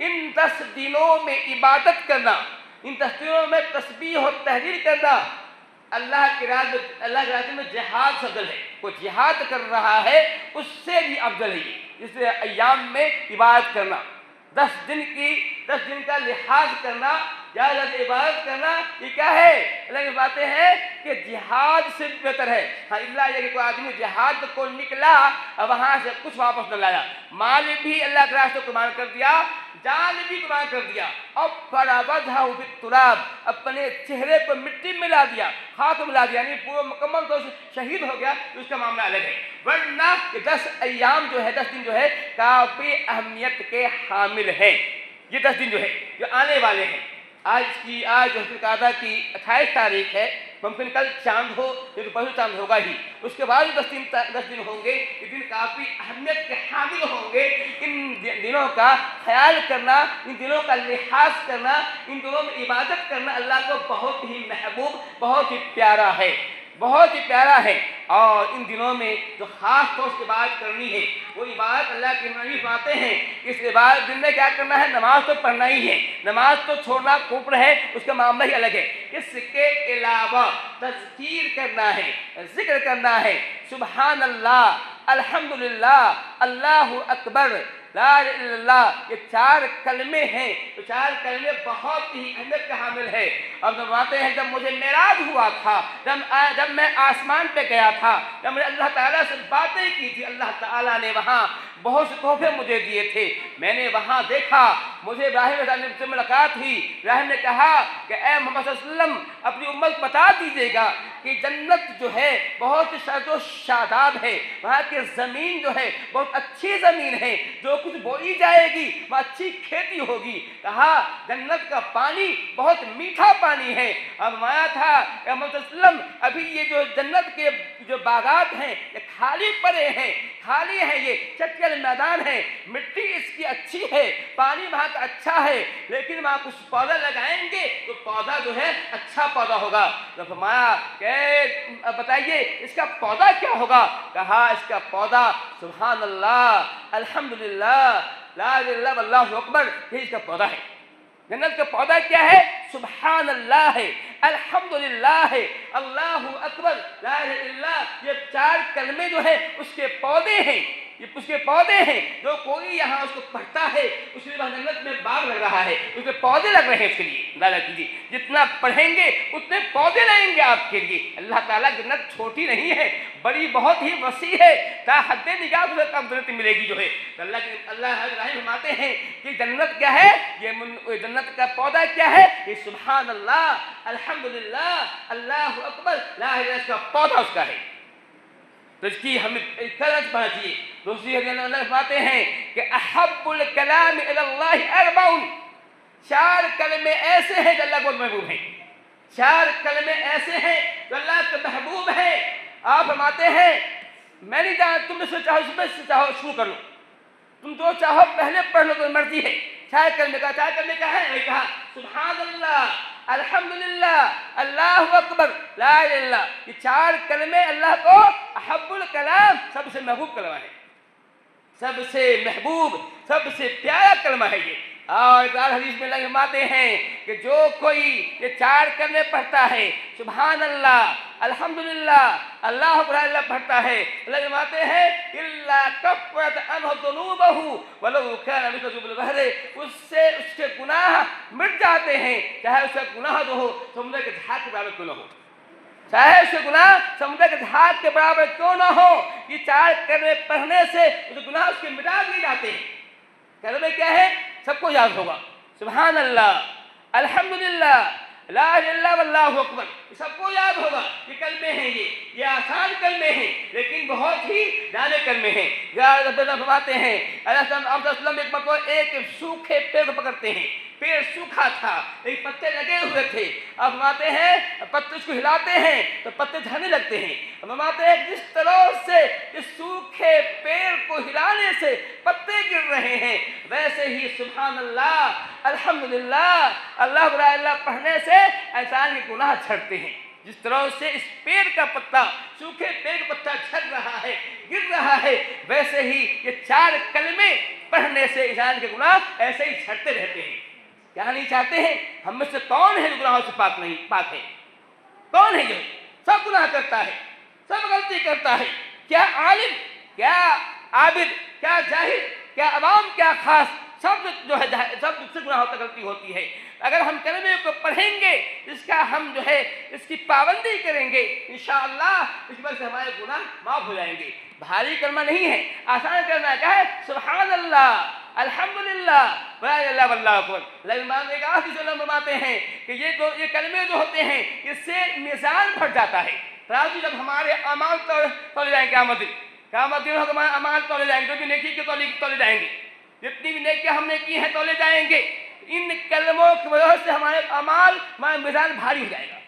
ان 10 دنوں میں عبادت کرنا، ان 10 دنوں میں تسبیح و تحلیل کرنا اللہ کے راستے میں جہاد سے افضل ہے۔ کوئی جہاد کر رہا ہے اس سے بھی افضل ہے یہ، اس لیے ایام میں عبادت کرنا، 10 دن کا لحاظ کرنا، زیادہ عبادت کرنا، یہ کیا ہے؟ اللہ کی باتیں ہیں کہ جہاد سے بہتر ہے۔ ہاں اللہ یہ کہ کوئی آدمی جہاد کو نکلا اور وہاں سے کچھ واپس نہ لایا، مال بھی اللہ کے راستے کو قربان کر دیا، جان بھی قربان کر دیا، اور فَرَبَضْهَا بِالتُّرَابِ اپنے چہرے پر مٹی ملا دیا، خاک ملا دیا، یعنی پورا مکمل طور سے شہید ہو گیا، تو اس کا معاملہ الگ ہے۔ ورنہ 10 ایام جو ہے، 10 دن جو ہے کافی اہمیت کے حامل ہیں۔ یہ 10 دن جو ہے جو آنے والے ہیں، آج جو ذوالقعدہ کی 28 تاریخ ہے، ممکن کل چاند ہو، یہ تو پرسوں چاند ہوگا ہی، اس کے بعد 10 دن ہوں گے، یہ دن کافی اہمیت کے حامل ہوں گے۔ ان دنوں کا خیال کرنا، ان دنوں کا لحاظ کرنا، ان دنوں میں عبادت کرنا اللہ کو بہت ہی محبوب، بہت ہی پیارا ہے، بہت ہی پیارا ہے۔ اور ان دنوں میں جو خاص طور سے عبادت کرنی ہے، وہ عبادت اللہ کے نبی فرماتے ہیں کہ اس عبادت دن میں کیا کرنا ہے؟ نماز تو پڑھنا ہی ہے، نماز تو چھوڑنا کفر ہے، اس کا معاملہ ہی الگ ہے۔ اس کے علاوہ تذکیر کرنا ہے، ذکر کرنا ہے، سبحان اللہ، الحمدللہ، اللہ اکبر، لا الہ الا اللہ، یہ 4 کلمے ہیں، تو 4 کلمے بہت ہی اہمیت کا حامل ہے۔ اور فرماتے ہیں جب مجھے معراج ہوا تھا، جب میں آسمان پہ گیا تھا، جب میں نے اللہ تعالیٰ سے باتیں کی تھی، اللہ تعالیٰ نے وہاں بہت سے تحفے مجھے دیے تھے، میں نے وہاں دیکھا، مجھے ابراہیم علیہ السلام سے ملاقات ہوئی، ابراہیم نے کہا کہ اے محمد صلی اللہ علیہ وسلم اپنی امت بتا دیجیے گا کہ جنت جو ہے بہت سرد و شاداب ہے، وہاں کی زمین جو ہے بہت اچھی زمین ہے، جو کچھ بوئی جائے گی وہ اچھی کھیتی ہوگی۔ کہا جنت کا پانی بہت میٹھا پانی ہے، اور فرمایا تھا کہ محمد صلی اللہ علیہ وسلم ابھی یہ جو جنت کے جو باغات ہیں یہ خالی پڑے ہیں، خالی ہیں، یہ چکر میدان ہے، مٹی اس کی اچھی ہے، پانی وہاں کا اچھا ہے، لیکن وہاں کچھ پودا لگائیں گے تو پودا جو ہے اچھا پودا ہوگا۔ تو فرمایا کہ بتائیے اس کا پودا کیا ہوگا؟ کہا اس کا پودا سبحان اللہ، الحمدللہ، لا الہ الا اللہ، اللہ اکبر، یہ اس کا پودا ہے۔ جنت کا پودا کیا ہے؟ سبحان اللہ ہے، الحمدللہ ہے، اللہ اکبر، لا الہ الا اللہ، یہ 4 کلمے جو ہیں اس کے پودے ہیں، یہ اس کے پودے ہیں۔ جو کوئی یہاں اس کو پڑھتا ہے اس کے بعد جنت میں باغ لگ رہا ہے، اس کے پودے لگ رہے ہیں اس کے لیے۔ اندازہ کیجیے جتنا پڑھیں گے اتنے پودے لگیں گے آپ کے لیے۔ اللہ تعالیٰ جنت چھوٹی نہیں ہے، بڑی بہت ہی وسیع ہے، تا حد نگاہ اسے کم جنت ملے گی جو ہے۔ اللہ فرماتے ہیں کہ جنت کیا ہے؟ یہ جنت کا پودا کیا ہے؟ یہ سبحان اللہ، الحمدللہ، اللہ اکبر، لا الہ الا اللہ کا پودا اس کا ہے۔ تو اس کی ہمیں قدر پڑھنا چاہیے۔ دوسری حدیث اللہ فرماتے ہیں کہ احب الکلام الی اللہ 4، 4 کلمے ایسے ہیں جو اللہ کو محبوب ہیں، 4 کلمے ایسے ہیں جو اللہ کو محبوب ہیں۔ آپ فرماتے ہیں میں نہیں جانتا، تم سے چاہو شروع کر لو، تم جو چاہو پہلے پڑھ لو، تو مرضی ہے۔ 4 کلمے کا، 4 کلمے کا ہے، کہا سبحان اللہ، الحمدللہ، اللہ اکبر، لا الہ الا اللہ، یہ 4 کلمے اللہ کو احب الکلام، سب سے محبوب کلمہ ہے، سب سے محبوب، سب سے پیارا کلمہ ہے یہ۔ اور ایک اور حدیث میں اللہ فرماتے ہیں کہ جو کوئی یہ 4 کلمے پڑھتا ہے، سبحان اللہ، الحمدللہ، اللہ اکبر اللہ پڑھتا ہے، اللہ فرماتے ہیں الا کفرت عنہ ذنوبہ ولو کان مثل زبد البحر، اس سے اس کے گناہ مٹ جاتے ہیں، چاہے اس کا گناہ جو ہو سمندر کے جھاگ کے برابر کیوں نہ ہو، چاہے اس کے گناہ سمندر کے جھاگ کے برابر کیوں نہ ہو۔ یہ 4 کلمے پڑھنے سے اس گناہ اس کے مٹا دیے جاتے ہیں۔ کلمے کیا ہے؟ سب کو یاد ہوگا، سبحان اللہ، الحمدللہ، لا الہ الا اللہ، واللہ اکبر، یہ سب کو یاد ہوگا۔ یہ کلمے ہیں، یہ آسان کلمے ہیں لیکن بہت ہی جامع کلمے ہیں۔ فرماتے ہیں اللہ صلی اللہ علیہ وسلم ایک مرتبہ ایک سوکھے پیڑ کو پکڑتے ہیں، پیڑ سوکھا تھا، ایک پتے لگے ہوئے تھے، اب فرماتے ہیں پتے اس کو ہلاتے ہیں تو پتے جھڑنے لگتے ہیں۔ اب فرماتے ہیں جس طرح سے اس سوکھے پیڑ کو ہلانے سے پتے گر رہے ہیں، ویسے ہی سبحان اللہ، الحمدللہ، اللہ اکبر اللہ پڑھنے سے انسان کے گناہ جھڑتے ہیں۔ جس طرح سے اس پیڑ کا پتا، سوکھے پیڑ کا پتا جھڑ رہا ہے، گر رہا ہے، ویسے ہی یہ 4 کلمے پڑھنے سے انسان کے گناہ ایسے ہی جھڑتے رہتے ہیں. کیا نہیں چاہتے ہیں؟ ہم میں سے کون ہے جو گناہوں سے پاک ہے؟ کون ہے جو سب گناہ کرتا ہے، سب غلطی کرتا ہے؟ کیا عالم، کیا عابد، کیا جاہل، کیا عوام، کیا خاص، سب جو ہے سب سے گناہ ہوتا، غلطی ہوتی ہے. اگر ہم کلمے کو پڑھیں گے، اس کا ہم جو ہے اس کی پابندی کریں گے، انشاءاللہ اس پر سے ہمارے گناہ معاف ہو جائیں گے. بھاری کلمہ نہیں ہے، آسان کلمہ کیا ہے؟ سبحان اللہ، الحمدللہ، لا الہ الا اللہ واللہ اکبر. لیکن بعض ایک آخری جو لوگ فرماتے ہیں کہ یہ کلمے جو ہوتے ہیں اس سے میزان پھٹ جاتا ہے. ترازو جب ہمارے اعمال تولے جائیں گے، قیامت دن ہمارے اعمال تولے جائیں گے، جو بھی نیکی کے تولے جائیں گے، جتنی بھی نیکیاں ہم نے کی ہیں تولے جائیں گے. ان کلموں کی وجہ سے ہمارے اعمال، ہمارا میزان بھاری ہو جائے گا،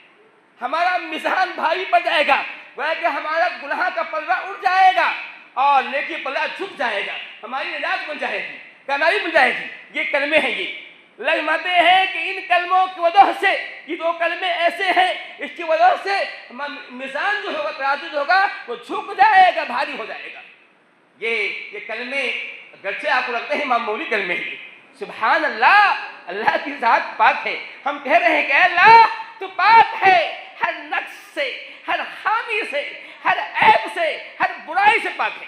ہمارا میزان بھاری پڑ جائے گا، گویا کہ ہمارا گناہ کا پلڑا اٹھ جائے گا اور نیکی پلڑا جھک جائے گا، ہماری نجات بن جائے گی، کامیابی بن جائے گی. یہ کلمے ہیں. یہ لگماتے ہیں کہ ان کلموں کی وجہ سے، یہ دو کلمے ایسے ہیں اس کی وجہ سے میزان جو ہوگا، ترازو جو ہوگا وہ جھک جائے گا، بھاری ہو جائے گا. یہ کلمے اگرچہ آپ کو لگتے ہیں معمولی کلمے ہیں، سبحان اللہ، اللہ کی ذات پاک ہے. ہم کہہ رہے ہیں کہ اے اللہ تو پاک ہے، ہر نقص سے، ہر خامی سے، ہر عیب سے، ہر برائی سے پاک ہے.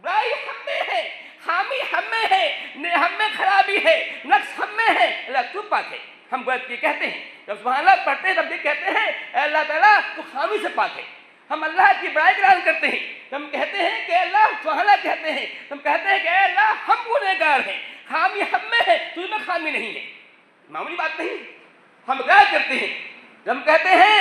برائی ہم میں ہے، خامی ہم میں ہے، ہم میں خرابی ہے، نقص ہم میں ہے، اللہ تو پاک ہے. ہم یہ کہتے ہیں، جب سبحان اللہ پڑھتے ہیں تب یہ کہتے ہیں اے اللہ تعالیٰ تو خامی سے پاک ہے. ہم اللہ کی بڑائی کا اعلان کرتے ہیں، ہم کہتے ہیں کہ اللہ سبحان اللہ کہتے ہیں، ہم کہتے ہیں کہ اے اللہ ہم گنہگار ہیں، خامی ہم میں ہے، تجھ میں خامی نہیں ہے. معمولی بات نہیں. ہم اقرار کرتے ہیں، جب ہم کہتے ہیں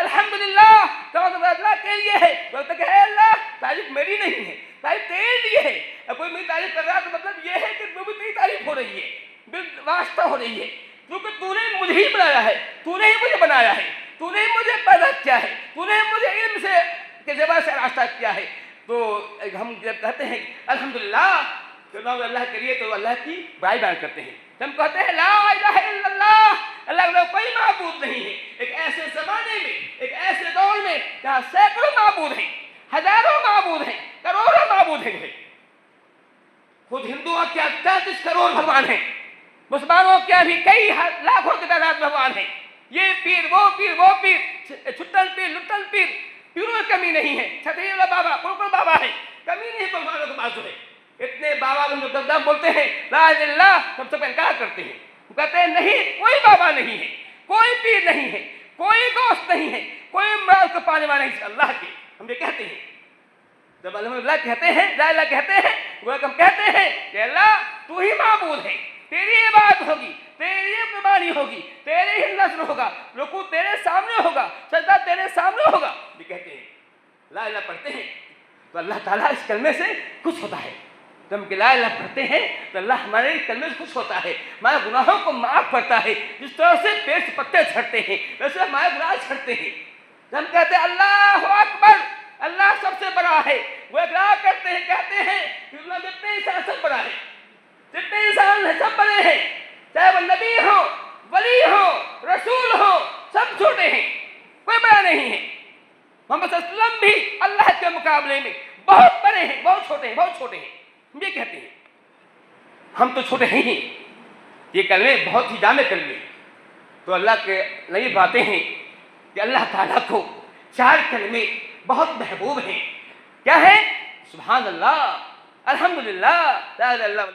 الحمدللہ تو اللہ کے لیے ہے، تو کہ اے اللہ تعریف میری نہیں ہے، تعریف تیرے لیے ہے. اب کوئی میری تعریف کر رہا تو مطلب یہ ہے کہ وہ بھی تیری تعریف ہو رہی ہے، واسطہ ہو رہی ہے، کیونکہ تو نے مجھے ہی بنایا ہے، تو نے ہی مجھے بنایا ہے، تو نے مجھے پیدا کیا ہے، تو نے مجھے علم سے کے ذریعے سے راستہ کیا ہے. تو ہم جب کہتے ہیں الحمدللہ تو اللہ کے لیے، تو اللہ کی بڑائی بیان کرتے ہیں. ہم کہتے ہیں لا الہ الا اللہ، اللہ کا کوئی معبود نہیں ہے. ایک ایسے زمانے میں، ایک ایسے دور میں جہاں سینکڑوں معبود ہیں، ہزاروں معبود ہیں، کروڑوں معبود ہیں. خود ہندوؤں کیا 33 کروڑ بھگوان ہیں، مسلمانوں کیا بھی کئی لاکھوں کی تعداد بھگوان ہیں. یہ پیر، وہ پیر، وہ پیر، چھٹن پیر، لٹن پیر، پیروں میں کمی نہیں ہے. چھتری والا بابا، کلکل بابا ہے، کمی نہیں بھگوانوں کے پاس ہے. اتنے بابا جو دم بولتے ہیں لا الہ الا اللہ، سب سے انکار کرتے ہیں. وہ کہتے ہیں نہیں، کوئی بابا نہیں ہے، کوئی پیر نہیں ہے، کوئی دوست نہیں ہے، کوئی مراد کو پانے والا نہیں ہے اللہ کے. ہم یہ کہتے ہیں جب الحمدللہ کہتے ہیں، لا الہ کہتے ہیں، وہ ہم کہتے ہیں کہ اللہ تو ہی معبود ہے، تیری عبادت ہوگی، تیری قربانی ہوگی، تیرے ہی نظر ہوگا، رکوع تیرے سامنے ہوگا، سجدہ تیرے سامنے ہوگا. یہ کہتے ہیں لا الہ پڑھتے ہیں تو اللہ تعالیٰ اس کلمے سے خوش ہوتا ہے. جب ہم لا الہ پڑھتے ہیں تو اللہ ہمارے کلمے سے خوش ہوتا ہے، ہمارے گناہوں کو معاف کرتا ہے. جس طرح سے پیڑ سے پتے جھڑتے ہیں ویسے ہمارے گناہ جھڑتے ہیں. جب ہم کہتے ہیں اللہ اکبر، اللہ سب سے بڑا ہے، وہ اقرار کرتے ہیں، کہتے ہیں کہ اللہ جتنے انسان سب بڑا ہے، جتنے انسان ہیں سب بڑے ہیں، چاہے وہ نبی ہو، ولی ہو، رسول ہو، سب چھوٹے ہیں، کوئی بڑا نہیں ہے. محمد صلی اللہ علیہ وسلم بھی اللہ کے مقابلے میں بہت بڑے ہیں، بہت چھوٹے ہیں، بہت چھوٹے ہیں. ہم یہ کہتے ہیں ہم تو چھوٹے ہیں ہی. یہ کلمے بہت ہی جامع کلمے. تو اللہ کے نبی باتیں ہیں کہ اللہ تعالیٰ کو 4 کلمے بہت محبوب ہیں. کیا ہے؟ سبحان اللہ، الحمدللہ، لا الہ الا اللہ.